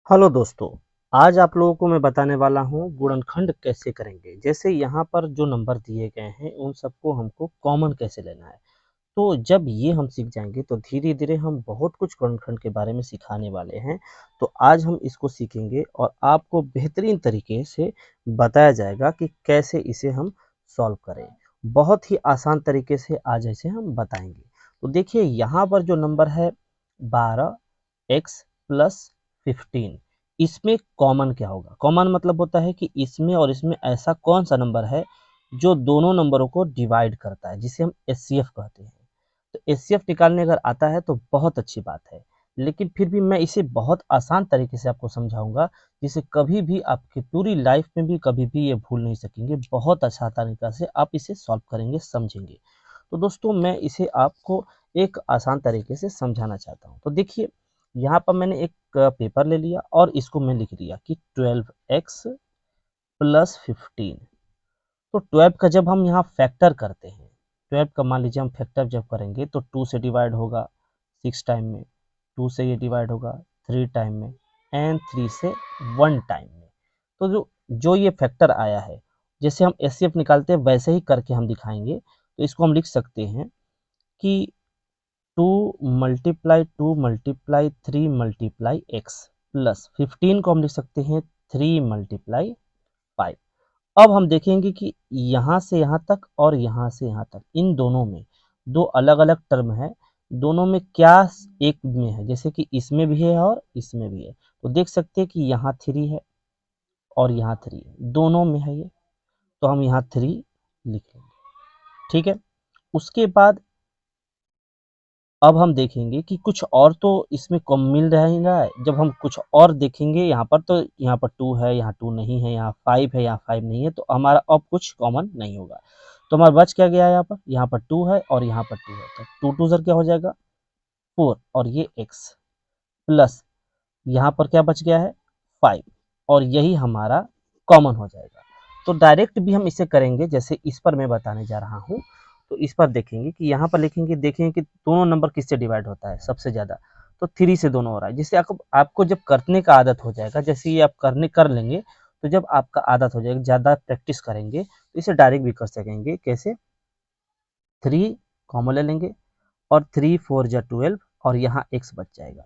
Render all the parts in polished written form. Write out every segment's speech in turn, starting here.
Hello दोस्तों, आज आप लोगों को मैं बताने वाला हूँ गुणनखंड कैसे करेंगे। जैसे यहाँ पर जो नंबर दिए गए हैं उन सबको हमको कॉमन कैसे लेना है। तो जब ये हम सीख जाएंगे तो धीरे धीरे हम बहुत कुछ गुणनखंड के बारे में सिखाने वाले हैं। तो आज हम इसको सीखेंगे और आपको बेहतरीन तरीके से बताया जाएगा कि कैसे इसे हम सॉल्व करें। बहुत ही आसान तरीके से आज इसे हम बताएंगे। तो देखिए यहाँ पर जो नंबर है 12x+15, इसमें कॉमन क्या होगा। कॉमन मतलब होता है कि इसमें और इसमें ऐसा कौन सा नंबर है जो दोनों नंबरों को डिवाइड करता है, जिसे हम एचसीएफ कहते हैं। तो एचसीएफ निकालने अगर आता है तो बहुत अच्छी बात है, लेकिन फिर भी मैं इसे बहुत आसान तरीके से आपको समझाऊंगा, जिसे कभी भी आपकी पूरी लाइफ में भी कभी भी ये भूल नहीं सकेंगे। बहुत अच्छा तरीका से आप इसे सॉल्व करेंगे, समझेंगे। तो दोस्तों मैं इसे आपको एक आसान तरीके से समझाना चाहता हूँ। तो देखिए यहाँ पर मैंने एक पेपर ले लिया और इसको मैं लिख दिया कि 12x+15। तो 12 का जब हम यहाँ फैक्टर करते हैं, 12 का मान लीजिए हम फैक्टर जब करेंगे तो 2 से डिवाइड होगा 6 टाइम में, 2 से ये डिवाइड होगा 3 टाइम में, एंड 3 से 1 टाइम में। तो जो जो ये फैक्टर आया है, जैसे हम एचसीएफ निकालते हैं वैसे ही करके हम दिखाएंगे। तो इसको हम लिख सकते हैं कि 2 × 2 × 3 × प्लस 15 को हम लिख सकते हैं 3 × 5। अब हम देखेंगे कि यहाँ से यहाँ तक और यहाँ से यहाँ तक इन दोनों में दो अलग अलग टर्म है। दोनों में क्या एक में है, जैसे कि इसमें भी है और इसमें भी है। तो देख सकते हैं कि यहाँ 3 है और यहाँ 3 है, दोनों में है ये। तो हम यहाँ 3 लिख लेंगे, ठीक है। उसके बाद अब हम देखेंगे कि कुछ और तो इसमें कम मिल रहा ही रहा है। जब हम कुछ और देखेंगे यहाँ पर, तो यहाँ पर 2 है, यहाँ 2 नहीं है, यहाँ 5 है, यहाँ 5 नहीं है, तो हमारा अब कुछ कॉमन नहीं होगा। तो हमारा बच क्या गया यहाँ पर 2 है और यहाँ पर 2 है। तो 2 2 सर क्या हो जाएगा 4, और ये x प्लस यहाँ पर क्या बच गया है 5, और यही हमारा कॉमन हो जाएगा। तो डायरेक्ट भी हम इसे करेंगे, जैसे इस पर मैं बताने जा रहा हूँ। तो इस पर देखेंगे कि यहाँ पर लिखेंगे, देखेंगे कि दोनों नंबर किससे डिवाइड होता है सबसे ज़्यादा। तो 3 से दोनों हो रहा है। जिससे आपको जब करने का आदत हो जाएगा, जैसे ये आप कर लेंगे, तो जब आपका आदत हो जाएगा, ज़्यादा प्रैक्टिस करेंगे, तो इसे डायरेक्ट भी कर सकेंगे। कैसे, 3 कॉमन ले लेंगे और 3 4 जा 12, और यहाँ x बच जाएगा।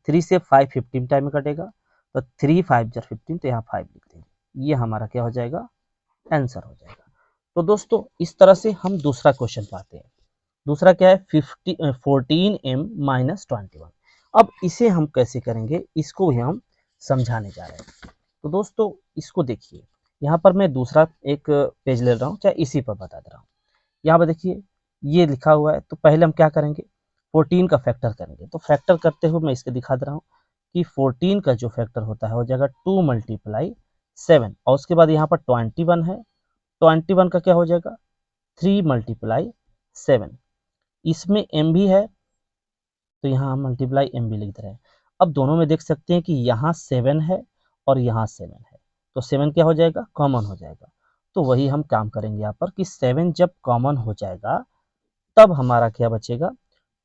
3 से 5 15 टाइम में कटेगा, तो 3 5 जा 15, तो यहाँ 5 लिख देंगे। ये हमारा क्या हो जाएगा, आंसर हो जाएगा। तो दोस्तों इस तरह से हम दूसरा क्वेश्चन पाते हैं। दूसरा क्या है, 14m-21। अब इसे हम कैसे करेंगे, इसको ही हम समझाने जा रहे हैं। तो दोस्तों इसको देखिए, यहाँ पर मैं दूसरा एक पेज ले रहा हूँ, चाहे इसी पर बता दे रहा हूँ। यहाँ पर देखिए ये लिखा हुआ है। तो पहले हम क्या करेंगे, 14 का फैक्टर करेंगे। तो फैक्टर करते हुए मैं इसके दिखा दे रहा हूँ कि 14 का जो फैक्टर होता है हो जाएगा 2 × 7, और उसके बाद यहाँ पर 21 है। 21 का क्या हो जाएगा 3 × 7। इसमें m भी है, तो यहाँ हम मल्टीप्लाई m भी लिख दे रहे हैं। अब दोनों में देख सकते हैं कि यहाँ 7 है और यहाँ 7 है, तो 7 क्या हो जाएगा, कॉमन हो जाएगा। तो वही हम काम करेंगे यहाँ पर कि 7 जब कॉमन हो जाएगा तब हमारा क्या बचेगा,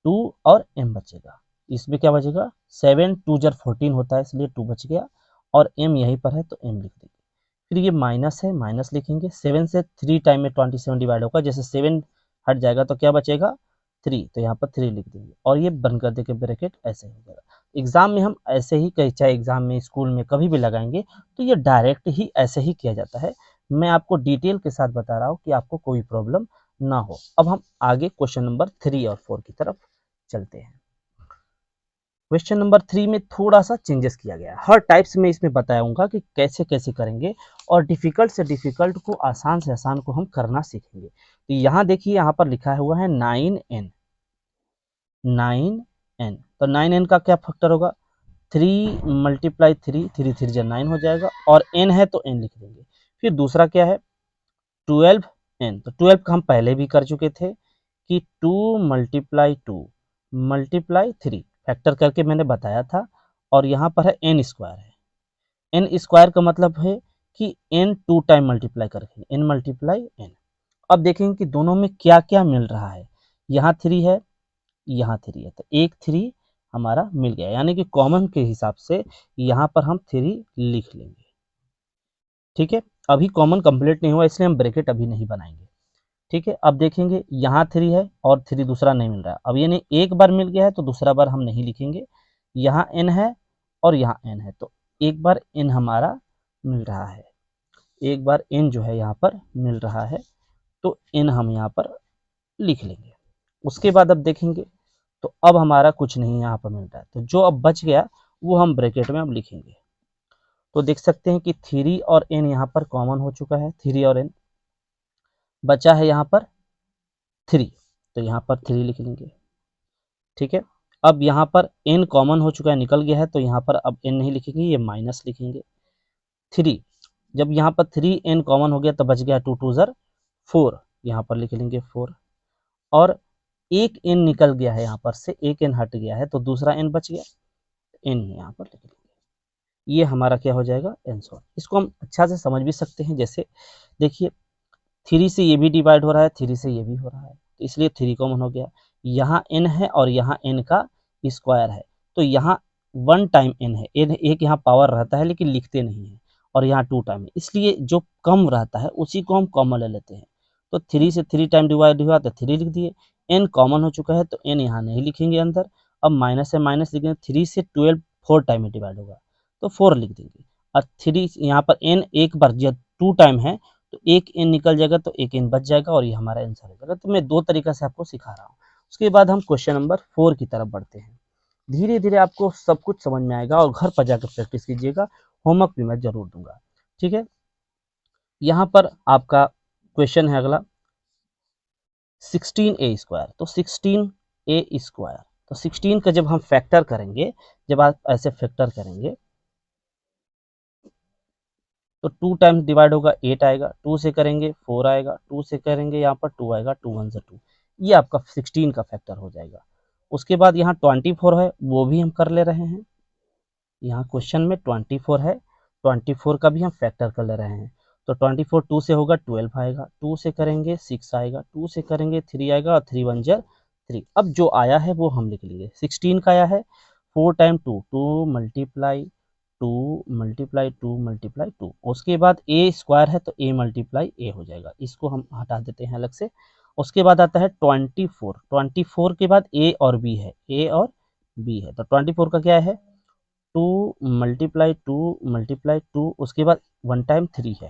2 और m बचेगा। इसमें क्या बचेगा, 7 2 जर 14 होता है, इसलिए 2 बच गया, और m यहीं पर है तो m लिख देंगे। फिर ये माइनस है, माइनस लिखेंगे। 7 से 3 टाइम में 27 डिवाइड होगा, जैसे 7 हट जाएगा तो क्या बचेगा 3, तो यहाँ पर 3 लिख देंगे, और ये बंद कर देंगे ब्रैकेट, ऐसे हो जाएगा। एग्जाम में हम ऐसे ही कहीं, चाहे एग्जाम में स्कूल में कभी भी लगाएंगे, तो ये डायरेक्ट ही ऐसे ही किया जाता है। मैं आपको डिटेल के साथ बता रहा हूँ कि आपको कोई प्रॉब्लम ना हो। अब हम आगे क्वेश्चन नंबर 3 और 4 की तरफ चलते हैं। क्वेश्चन नंबर 3 में थोड़ा सा चेंजेस किया गया है। हर टाइप्स में इसमें बताऊंगा कि कैसे कैसे करेंगे, और डिफिकल्ट से डिफिकल्ट को, आसान से आसान को हम करना सीखेंगे। तो यहाँ देखिए, यहाँ पर लिखा हुआ है 9n। 9n, तो 9n का क्या फैक्टर होगा, 3 × 3, 3 3 जा 9 हो जाएगा, और n है तो n लिख देंगे। फिर दूसरा क्या है 12n, तो 12 का हम पहले भी कर चुके थे कि 2 × 2 × 3 फैक्टर करके मैंने बताया था। और यहाँ पर है n स्क्वायर है। n स्क्वायर का मतलब है कि n 2 टाइम मल्टीप्लाई करके, n × n। अब देखेंगे कि दोनों में क्या क्या मिल रहा है। यहाँ 3 है, यहाँ 3 है, तो एक 3 हमारा मिल गया, यानी कि कॉमन के हिसाब से यहाँ पर हम 3 लिख लेंगे। ठीक है, अभी कॉमन कंप्लीट नहीं हुआ इसलिए हम ब्रैकेट अभी नहीं बनाएंगे। ठीक है, अब देखेंगे यहाँ 3 है और 3 दूसरा नहीं मिल रहा है। अब यानी एक बार मिल गया है तो दूसरा बार हम नहीं लिखेंगे। यहाँ n है और यहाँ n है, तो एक बार n हमारा मिल रहा है, एक बार n जो है यहाँ पर मिल रहा है, तो n हम यहाँ पर लिख लेंगे। उसके बाद अब देखेंगे तो अब हमारा कुछ नहीं यहाँ पर मिल रहा है, तो जो अब बच गया वो हम ब्रैकेट में अब लिखेंगे। तो देख सकते हैं कि 3 और n यहाँ पर कॉमन हो चुका है, 3 और n बचा है यहाँ पर 3, तो यहाँ पर 3 लिख लेंगे। ठीक है, अब यहाँ पर n कॉमन हो चुका है, निकल गया है, तो यहाँ पर अब n नहीं लिखेंगे, ये माइनस लिखेंगे। 3, जब यहाँ पर 3n कॉमन हो गया तो बच गया 2 2 ज़र 4, यहाँ पर लिख लेंगे 4, और एक n निकल गया है, यहाँ पर से एक n हट गया है, तो दूसरा n बच गया, n यहाँ पर लिख लेंगे। ये हमारा क्या हो जाएगा, आंसर। इसको हम अच्छा से समझ भी सकते हैं, जैसे देखिए 3 से ये भी डिवाइड हो रहा है, 3 से ये भी हो रहा है, तो इसलिए 3 कॉमन हो गया। यहाँ n है और यहाँ n का स्क्वायर है, तो यहाँ 1 टाइम n है, n एक यहाँ पावर रहता है लेकिन लिखते नहीं है, और यहाँ 2 टाइम है, इसलिए जो कम रहता है उसी को हम कॉमन ले लेते हैं। तो 3 से 3 टाइम डिवाइड हुआ तो 3 लिख दिए, n कॉमन हो चुका है तो n यहाँ नहीं लिखेंगे अंदर। अब माइनस से माइनस लिखेंगे, 3 से 12 4 टाइम में डिवाइड होगा तो 4 लिख देंगे, और 3 यहाँ पर n एक बार जब 2 टाइम है तो एक n निकल जाएगा, तो एक n बच जाएगा और ये हमारा आंसर हो जाएगा। तो मैं 2 तरीका से आपको सिखा रहा हूँ। उसके बाद हम क्वेश्चन नंबर 4 की तरफ बढ़ते हैं। धीरे धीरे आपको सब कुछ समझ में आएगा और घर पर जाकर प्रैक्टिस कीजिएगा, होमवर्क भी मैं जरूर दूंगा। ठीक है, यहाँ पर आपका क्वेश्चन है अगला 16a स्क्वायर, तो 16a स्क्वायर, तो 16 का जब हम फैक्टर करेंगे, जब आप ऐसे फैक्टर करेंगे तो 2 टाइम्स डिवाइड होगा 8 आएगा, 2 से करेंगे 4 आएगा, 2 से करेंगे यहाँ पर 2 आएगा, 2 1 2, ये आपका 16 का फैक्टर हो जाएगा। उसके बाद यहाँ 24 है, वो भी हम कर ले रहे हैं, यहाँ क्वेश्चन में 24 है, 24 का भी हम फैक्टर कर ले रहे हैं। तो 24 2 से होगा 12 आएगा, 2 से करेंगे 6 आएगा, 2 से करेंगे 3 आएगा, और 3 1 3। अब जो आया है वो हम लिख लेंगे, 16 का आया है 4 टाइम 2, 2 मल्टीप्लाई 2 मल्टीप्लाई 2 मल्टीप्लाई 2, उसके बाद ए स्क्वायर है तो ए मल्टीप्लाई ए हो जाएगा, इसको हम हटा देते हैं अलग से। उसके बाद आता है 24, 24 के बाद ए और बी है, ए और बी है, तो 24 का क्या है 2 मल्टीप्लाई 2 मल्टीप्लाई 2, उसके बाद 1 टाइम 3 है,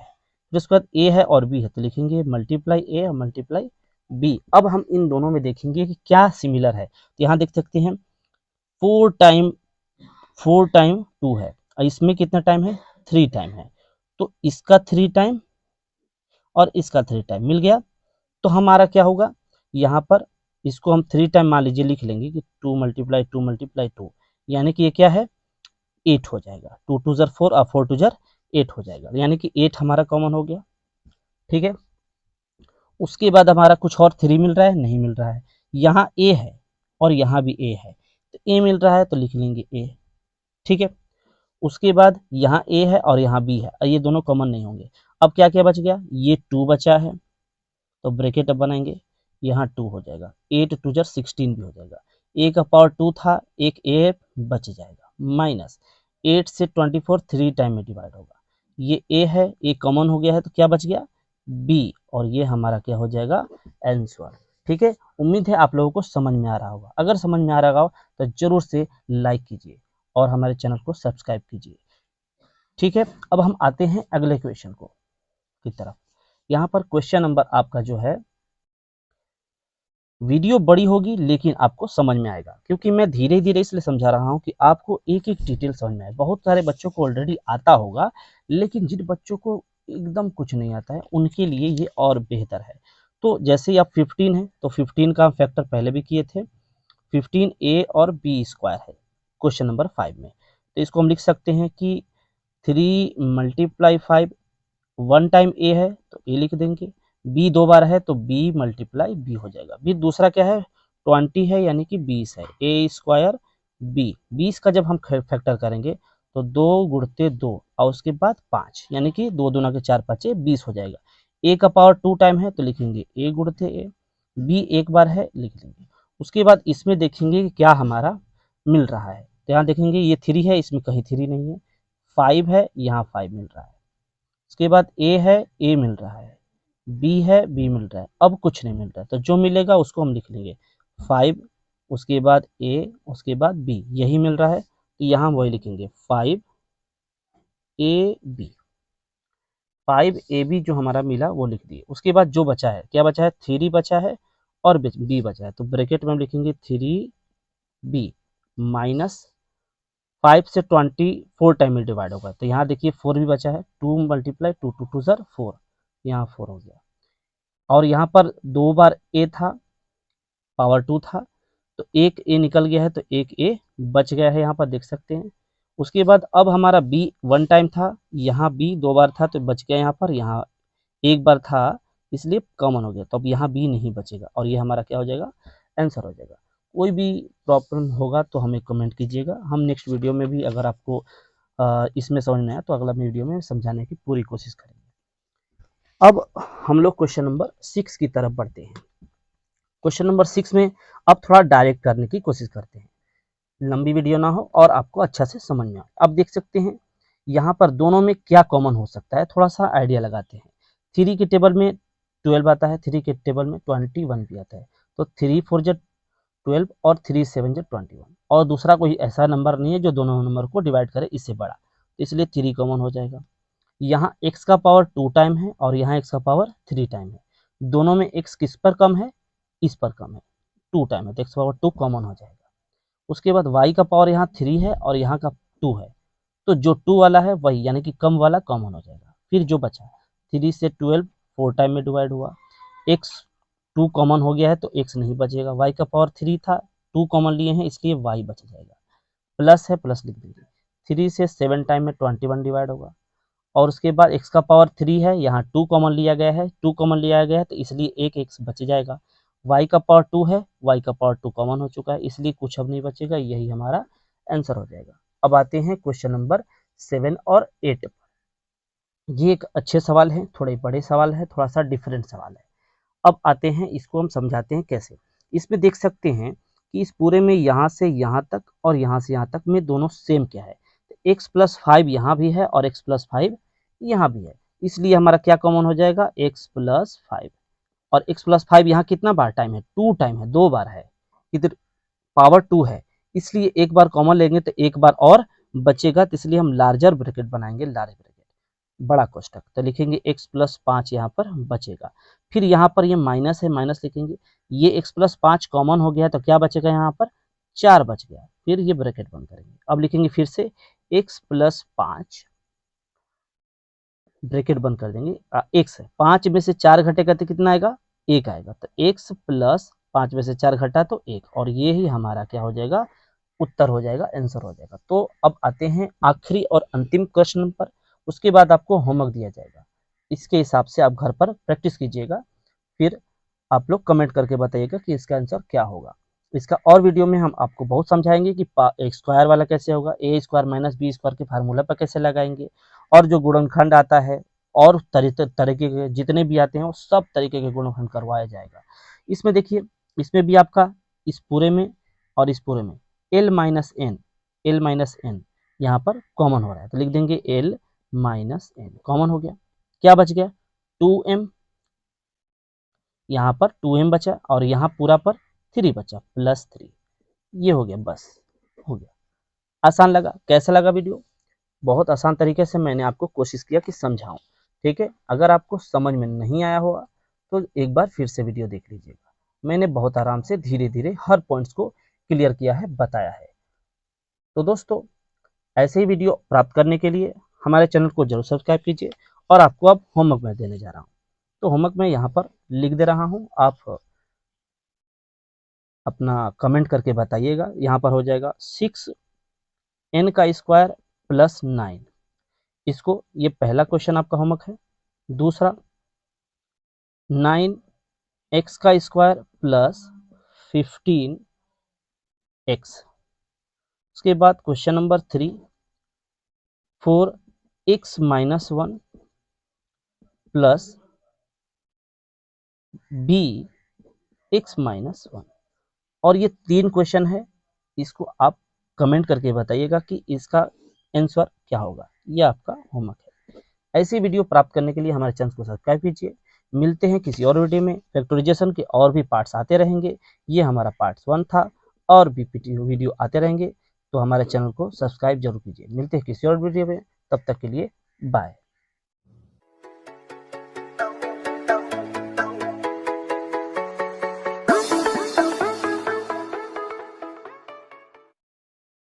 फिर उसके बाद ए है और बी है, तो लिखेंगे मल्टीप्लाई ए और मल्टीप्लाई बी। अब हम इन दोनों में देखेंगे कि क्या सिमिलर है, तो यहाँ देख सकते हैं 4 टाइम 2 है, और इसमें कितना टाइम है 3 टाइम है, तो इसका 3 टाइम और इसका 3 टाइम मिल गया, तो हमारा क्या होगा, यहाँ पर इसको हम 3 टाइम मान लीजिए लिख लेंगे कि 2 मल्टीप्लाई 2 मल्टीप्लाई 2, यानी कि ये क्या है 8 हो जाएगा, 2 2 ज़र 4 और 4 2 ज़र 8 हो जाएगा, यानी कि 8 हमारा कॉमन हो गया। ठीक है, उसके बाद हमारा कुछ और 3 मिल रहा है, नहीं मिल रहा है, यहाँ ए है और यहाँ भी ए है, तो ए मिल रहा है तो लिख लेंगे ए। ठीक है, उसके बाद यहाँ ए है और यहाँ बी है, और ये दोनों कॉमन नहीं होंगे। अब क्या क्या बच गया, ये 2 बचा है, तो ब्रैकेट अब बनाएंगे, यहाँ 2 हो जाएगा, 8 2 ज़र 16 भी हो जाएगा, ए का पावर 2 था, एक ए बच जाएगा, माइनस 8 से 24 3 टाइम में डिवाइड होगा, ये ए है, ए कॉमन हो गया है, तो क्या बच गया बी, और ये हमारा क्या हो जाएगा आंसर। ठीक है, उम्मीद है आप लोगों को समझ में आ रहा होगा, अगर समझ में आ रहा हो तो जरूर से लाइक कीजिए और हमारे चैनल को सब्सक्राइब कीजिए। ठीक है, अब हम आते हैं अगले क्वेश्चन को की तरफ। यहाँ पर क्वेश्चन नंबर आपका जो है, वीडियो बड़ी होगी लेकिन आपको समझ में आएगा, क्योंकि मैं धीरे धीरे इसलिए समझा रहा हूँ कि आपको एक एक डिटेल समझ में आए। बहुत सारे बच्चों को ऑलरेडी आता होगा, लेकिन जिन बच्चों को एकदम कुछ नहीं आता है उनके लिए ये और बेहतर है। तो जैसे आप 15 है तो 15 का फैक्टर पहले भी किए थे, 15a और b स्क्वायर है क्वेश्चन नंबर 5 में, तो इसको हम लिख सकते हैं कि 3 मल्टीप्लाई 5, 1 टाइम ए है तो ए लिख देंगे, बी 2 बार है तो बी मल्टीप्लाई बी हो जाएगा, बी दूसरा क्या है 20 है यानी कि 20 है, ए स्क्वायर बी, 20 का जब हम फैक्टर करेंगे तो 2 गुणते 2 और उसके बाद 5, यानी कि 2 दूना के 4 5 20 हो जाएगा। ए का पावर 2 टाइम है तो लिखेंगे ए गुणते ए, बी एक बार है लिख लेंगे। उसके बाद इसमें देखेंगे कि क्या हमारा मिल रहा है। तो यहाँ देखेंगे ये 3 है, इसमें कहीं 3 नहीं है। 5 है, यहाँ 5 मिल रहा है। उसके बाद ए है, ए मिल रहा है। बी है, बी मिल रहा है। अब कुछ नहीं मिल रहा है, तो जो मिलेगा उसको हम लिख लेंगे 5, उसके बाद ए, उसके बाद बी, यही मिल रहा है तो यहाँ वही लिखेंगे 5 ए बी। 5 ए बी जो हमारा मिला वो लिख दिए। उसके बाद जो बचा है, क्या बचा है, 3 बचा है और बी बचा है, तो ब्रैकेट में हम लिखेंगे 3 बी माइनस 5 से 24 टाइम में डिवाइड होगा, तो यहाँ देखिए 4 भी बचा है। 2 मल्टीप्लाई 2 2 2 सर 4, यहाँ 4 हो गया। और यहाँ पर 2 बार ए था, पावर 2 था, तो एक ए निकल गया है, तो एक ए बच गया है, यहाँ पर देख सकते हैं। उसके बाद अब हमारा बी 1 टाइम था, यहाँ बी 2 बार था तो बच गया, यहाँ पर यहाँ 1 बार था इसलिए कॉमन हो गया, तो अब यहाँ बी नहीं बचेगा और ये हमारा क्या हो जाएगा, आंसर हो जाएगा। कोई भी प्रॉब्लम होगा तो हमें कमेंट कीजिएगा, हम नेक्स्ट वीडियो में भी अगर आपको इसमें समझ में आया तो अगला वीडियो में समझाने की पूरी कोशिश करेंगे। अब हम लोग क्वेश्चन नंबर 6 की तरफ बढ़ते हैं। क्वेश्चन नंबर 6 में अब थोड़ा डायरेक्ट करने की कोशिश करते हैं, लंबी वीडियो ना हो और आपको अच्छा से समझ में आए। अब देख सकते हैं यहाँ पर दोनों में क्या कॉमन हो सकता है, थोड़ा सा आइडिया लगाते हैं। 3 के टेबल में 12 आता है, 3 के टेबल में 21 भी आता है, तो 3 4 जा 12 और 3 7 जा 21, और दूसरा कोई ऐसा नंबर नहीं है जो दोनों नंबर को डिवाइड करे इससे बड़ा, इसलिए 3 कॉमन हो जाएगा। यहाँ x का पावर 2 टाइम है और यहाँ x का पावर 3 टाइम है, दोनों में x किस पर कम है, इस पर कम है, 2 टाइम है, तो x पावर 2 कॉमन हो जाएगा। उसके बाद y का पावर यहाँ 3 है और यहाँ का 2 है, तो जो 2 वाला है वही यानी कि कम वाला कॉमन हो जाएगा। फिर जो बचा 3 से 12 4 टाइम में डिवाइड हुआ, x 2 कॉमन हो गया है तो x नहीं बचेगा, y का पावर 3 था, 2 कॉमन लिए हैं इसलिए y बच जाएगा, प्लस है प्लस लिख देंगे। 3 से 7 टाइम में 21 डिवाइड होगा, और उसके बाद x का पावर 3 है, यहाँ 2 कॉमन लिया गया है, 2 कॉमन लिया गया है तो इसलिए एक x बच जाएगा। y का पावर 2 है, y का पावर 2 कॉमन हो चुका है इसलिए कुछ अब नहीं बचेगा, यही हमारा आंसर हो जाएगा। अब आते हैं क्वेश्चन नंबर 7 और 8 पर। ये एक अच्छे सवाल हैं, थोड़े बड़े सवाल है, थोड़ा सा डिफरेंट सवाल है। अब आते हैं इसको हम समझाते हैं कैसे। इसमें देख सकते हैं कि इस पूरे में यहाँ से यहाँ तक और यहाँ से यहाँ तक में दोनों सेम क्या है, तो x प्लस 5 यहाँ भी है और x प्लस 5 यहाँ भी है, इसलिए हमारा क्या कॉमन हो जाएगा, x प्लस 5। और x प्लस 5 यहाँ कितना बार टाइम है, 2 टाइम है, 2 बार है, इधर पावर 2 है, इसलिए एक बार कॉमन लेंगे तो एक बार और बचेगा, तो इसलिए हम लार्जर ब्रैकेट बनाएंगे, लार्ज ब्रैकेट बड़ा कोष्टक, तो लिखेंगे x प्लस 5 यहाँ पर बचेगा। फिर यहाँ पर ये माइनस है, माइनस लिखेंगे, ये x प्लस 5 कॉमन हो गया तो क्या बचेगा, यहाँ पर 4 बच गया, फिर ये ब्रैकेट बंद करेंगे। अब लिखेंगे फिर से x प्लस 5, ब्रैकेट बंद कर देंगे, x है, 5 में से 4 घटेगा तो कितना आएगा, 1 आएगा, तो x प्लस 5 में से 4 घटा तो 1, और ये ही हमारा क्या हो जाएगा, उत्तर हो जाएगा, आंसर हो जाएगा। तो अब आते हैं आखिरी और अंतिम क्वेश्चन पर, उसके बाद आपको होमवर्क दिया जाएगा, इसके हिसाब से आप घर पर प्रैक्टिस कीजिएगा, फिर आप लोग कमेंट करके बताइएगा कि इसका आंसर क्या होगा। इसका और वीडियो में हम आपको बहुत समझाएंगे कि एक स्क्वायर वाला कैसे होगा, ए स्क्वायर माइनस बी स्क्वायर के फार्मूला पर कैसे लगाएंगे, और जो गुणनखंड आता है और तरीके के जितने भी आते हैं वो सब तरीके के गुणनखंड करवाया जाएगा। इसमें देखिए, इसमें भी आपका इस पूरे में और इस पूरे में एल माइनस एन यहाँ पर कॉमन हो रहा है, तो लिख देंगे एल माइनस एन, कॉमन हो गया, क्या बच गया, 2m, यहाँ पर 2m बचा और यहाँ पूरा पर 3 बचा, प्लस 3, ये हो गया, बस हो गया। आसान लगा, कैसा लगा वीडियो, बहुत आसान तरीके से मैंने आपको कोशिश किया कि समझाऊं, ठीक है। अगर आपको समझ में नहीं आया होगा तो एक बार फिर से वीडियो देख लीजिएगा, मैंने बहुत आराम से धीरे धीरे हर पॉइंट्स को क्लियर किया है, बताया है। तो दोस्तों, ऐसे ही वीडियो प्राप्त करने के लिए हमारे चैनल को जरूर सब्सक्राइब कीजिए, और आपको अब होमवर्क मैं देने जा रहा हूँ, तो होमवर्क मैं यहाँ पर लिख दे रहा हूँ, आप अपना कमेंट करके बताइएगा। यहाँ पर हो जाएगा 6n का स्क्वायर प्लस 9, इसको, ये पहला क्वेश्चन आपका होमवर्क है। दूसरा 9x का स्क्वायर प्लस 15x, उसके बाद question number 3 4x minus 1 plus bx minus 1, और ये 3 क्वेश्चन है, इसको आप कमेंट करके बताइएगा कि इसका आंसर क्या होगा। ये आपका होमवर्क है। ऐसी वीडियो प्राप्त करने के लिए हमारे चैनल को सब्सक्राइब कीजिए। मिलते हैं किसी और वीडियो में। फैक्टराइजेशन के और भी पार्ट्स आते रहेंगे। ये हमारा पार्ट 1 था, और भी वीडियो आते रहेंगे, तो हमारे चैनल को सब्सक्राइब जरूर कीजिए। मिलते हैं किसी और वीडियो में, तब तक के लिए बाय।